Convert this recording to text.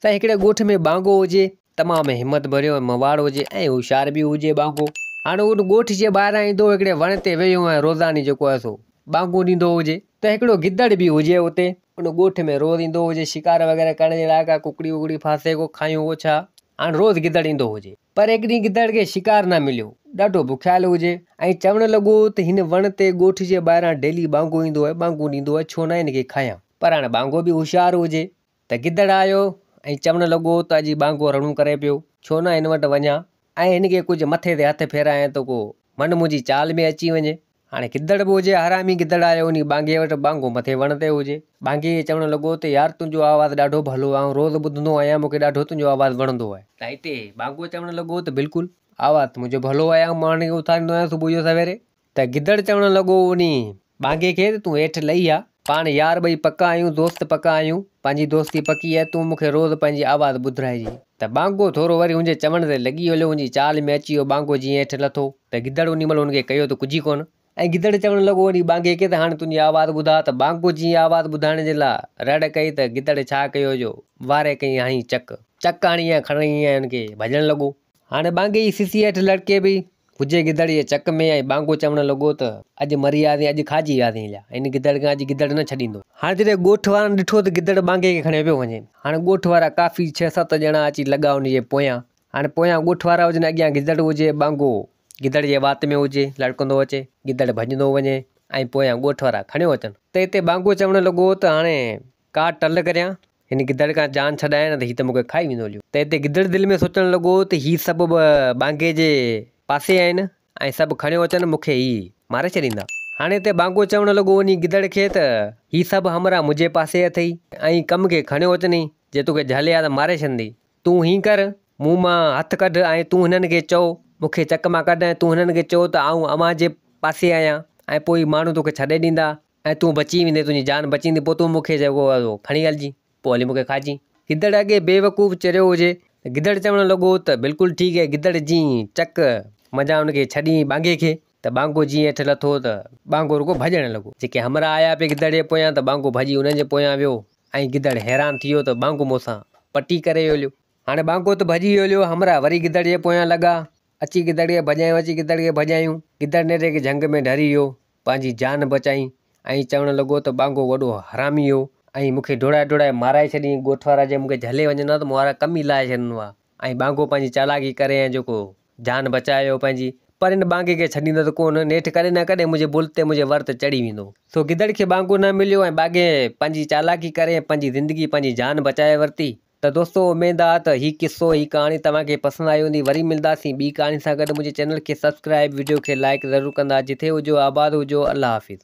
त हिकिड़े ॻोठ में बांगो हुजे, तमामु हिमत भरियो मवाड़ हुजे ऐं होशियार बि हुजे बांगो। हाणे उन ॻोठ जे ॿाहिरां ईंदो हिकिड़े वण ते वेही ऐं रोज़ानी जेको आहे सो बांगो ॾींदो हुजे। त हिकिड़ो गिदड़ बि हुजे उते उन ॻोठ में रोज़ ईंदो हुजे शिकार वग़ैरह करण जे लाइ, का कुकड़ी वुकड़ी फासे को खायूं को छा। हाणे रोज़ गिदड़ ईंदो हुजे, पर हिकु ॾींहुं गिदड़ खे शिकार न मिलियो, ॾाढो बुखियाल हुजे ऐं चवणु लॻो त हिन वण ते ॻोठ जे ॿाहिरां डेली बांगो ईंदो आहे, बांगो ॾींदो आहे, छो न हिनखे खायां। पर हाणे बांगो बि होशियार हुजे त गिदड़ आयो ऐं चवणु लॻो त अॼु बांगो रणू करे पियो, छो न हिन वटि वञा ऐं हिनखे कुझु मथे ते हथु फेरायां त को मन मुंहिंजी चाल में अची वञे। हाणे गिदड़ बि हुजे हरामी गिदड़ आयो उन बांगे वटि, बांगो मथे वण ते हुजे। बांगे चवणु लॻो त यार तुंहिंजो आवाज़ु ॾाढो भलो आहे, रोज़ ॿुधंदो आहियां, मूंखे ॾाढो तुंहिंजो आवाज़ु वणंदो आहे। त हिते बांगो चवणु लॻो त बिल्कुलु आवाज़ु मुंहिंजो भलो आहे, मां हुनखे उथारींदो आहियां सुबुह जो सवेरे। त गिदड़ चवणु लॻो उन बांगे खे तूं हेठि लही आ, पाण यार ॿई पका आहियूं, दोस्त पका आहियूं, पंहिंजी दोस्ती पकी आहे, तूं मूंखे रोज़ पंहिंजी आवाज़ु ॿुधाइजांइ। त बांगो थोरो वरी हुनजे चवण ते लॻी हलियो, हुनजी चाल में अची वियो। बांगो जीअं हेठि लथो त गिदड़ उन महिल हुनखे कयो त कुझु कोन, ऐं गिदड़ चवणु लॻो वरी बांगे खे त हाणे तुंहिंजी आवाज़ु ॿुधा। त बांगो जीअं आवाज़ु ॿुधाइण जे लाइ रड़ कई त गिदड़ छा कयो जो वारे कई हणी चक हणी ऐं खणी ऐं हुनखे भॼणु लॻो। हाणे बांगे जी सिसी हेठि लड़के बि हुजे गिदड़ जे चक में, ऐं बांगो चवणु लॻो त अॼु मरी वियासीं, अॼु खाजी वियासीं, हिन गिदड़ खां अॼु गिदड़ न छॾींदो। हाणे जॾहिं ॻोठ वारनि ॾिठो त गिदड़ बांगे खे खणे पियो वञे, हाणे ॻोठ वारा काफ़ी 6-7 ॼणा अची लॻा हुनजे पोयां। हाणे पोयां ॻोठ वारा हुजनि, अॻियां गिदड़ हुजे, बांगो गिदड़ जे वात में हुजे, लड़कंदो अचे, गिदड़ भॼंदो वञे ऐं पोयां ॻोठ वारा खणियो अचनि। त हिते बांगो चवणु लॻो त हाणे का टल करियां, हिन गिदड़ खां जान छॾायां न त हीअ त मूंखे खाई वेंदो हलियो। त हिते गिदड़ दिलि में सोचणु लॻो त हीअ सभु बांगे जे पासे आहिनि ऐं सभु खणियो अचनि, मूंखे ई मारे छॾींदा। हाणे हिते बांगो चवणु लॻो उन गिदड़ खे त हीअ सभु हमरा मुंहिंजे पासे अथई ऐं कम खे खणियो अचनि, जे तोखे झले आहे त मारे छॾंदी। तूं हीअं कर, मूं मां हथु कढ ऐं तूं हिननि खे चओ, मूंखे चक मां कढ ऐं तूं हिननि खे चओ त आऊं अव्हां जे पासे आहियां ऐं पोइ माण्हू तोखे छॾे ॾींदा ऐं तूं बची वेंदे, तुंहिंजी जान बची वेंदी, पोइ तूं मूंखे जेको आहे खणी हलिजी, पोइ हली मूंखे खाइजी। गिदड़ अॻे बेवकूफ़ चरियो हुजे, गिदड़ चवणु लॻो त बिल्कुलु ठीकु आहे। गिदड़ जीअं चक मज़ा हुनखे छॾी बांगे खे, त बांगो जीअं हेठि लथो त बांगो रुगो भॼणु लॻो। जेके हमरा आया पिए गिदड़ जे पोयां, त बांगो भॼी हुननि जे पोयां वियो ऐं गिदड़ हैरान थी वियो त बांगो मूंसां पटी करे हलियो। हाणे बांगो त भॼी हलियो, हमरा वरी गिदड़ जे पोयां लॻा, अची गिदड़ खे भॼायूं, अची गिदड़ खे भॼायूं। गिदड़ नेरे खे जंग में डरी वियो, पंहिंजी जान बचाई ऐं चवणु लॻो त बांगो वॾो हरामी हो ऐं मूंखे डोड़ाए डोड़ाए माराए छॾी। ॻोठ वारा जे मूंखे झले वञनि त मूं वारा कम ई लाहे छॾींदो आहे, ऐं बांगो पंहिंजी चालाकी करे ऐं जेको जान बचायो पंहिंजी, पर हिन बांगे खे छॾींदो त कोन, नेठि कॾहिं न कॾहिं मुंहिंजे बुल ते मुंहिंजे वर ते चढ़ी वेंदो। सो गिदड़ खे बांगो न मिलियो ऐं बांगे पंहिंजी चालाकी करे पंहिंजी ज़िंदगी पंहिंजी जान बचाए वरिती। त दोस्तो उमेद आहे त हीअ किस्सो, हीअ कहाणी तव्हांखे पसंदि आई हूंदी। वरी मिलंदासीं ॿी कहाणी सां गॾु। मुंहिंजे चैनल खे सब्सक्राइब, वीडियो खे लाइक ज़रूरु कंदा। जिथे हुजो आबाद हुजो, अल्लाह हाफ़िज़।